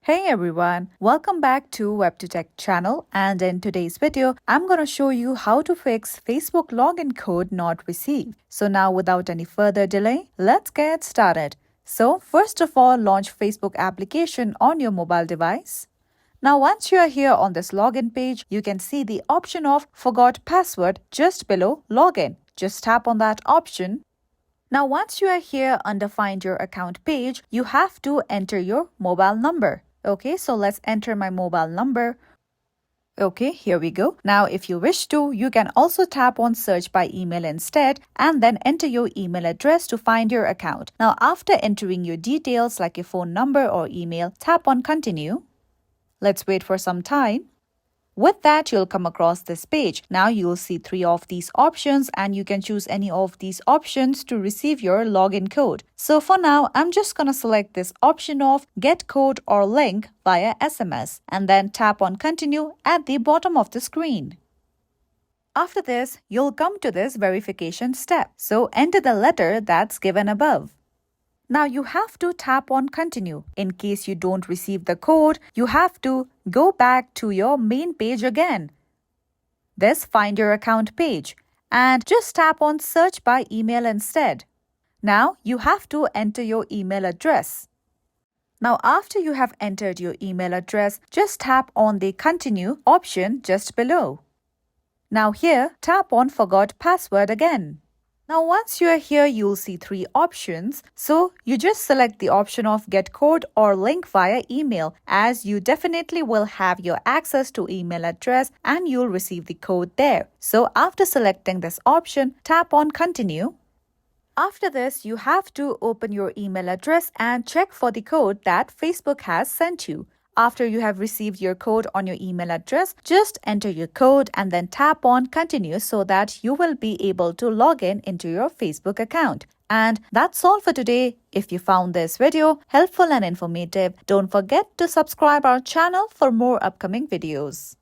Hey everyone, welcome back to WebToTech channel, and in today's video, I'm going to show you how to fix Facebook login code not received. So now without any further delay, let's get started. So first of all, launch Facebook application on your mobile device. Now once you are here on this login page, you can see the option of Forgot Password just below Login. Just tap on that option. Now once you are here under Find Your Account page, you have to enter your mobile number. Okay, so let's enter my mobile number. Okay, here we go. Now, if you wish to, you can also tap on Search by Email instead and then enter your email address to find your account. Now, after entering your details like your phone number or email, tap on Continue. Let's wait for some time. With that, you'll come across this page. Now you'll see 3 of these options and you can choose any of these options to receive your login code. So for now, I'm just going to select this option of Get Code or Link via SMS and then tap on Continue at the bottom of the screen. After this, you'll come to this verification step. So enter the letter that's given above. Now you have to tap on Continue. In case you don't receive the code, you have to go back to your main page again. This Find Your Account page and just tap on Search by Email instead. Now you have to enter your email address. Now after you have entered your email address, just tap on the Continue option just below. Now here, tap on Forgot Password again. Now once you are here, you'll see 3 options. So you just select the option of Get Code or Link via email, as you definitely will have your access to email address and you'll receive the code there. So after selecting this option, tap on Continue. After this, you have to open your email address and check for the code that Facebook has sent you. After you have received your code on your email address, just enter your code and then tap on Continue so that you will be able to log in into your Facebook account. And that's all for today. If you found this video helpful and informative, don't forget to subscribe our channel for more upcoming videos.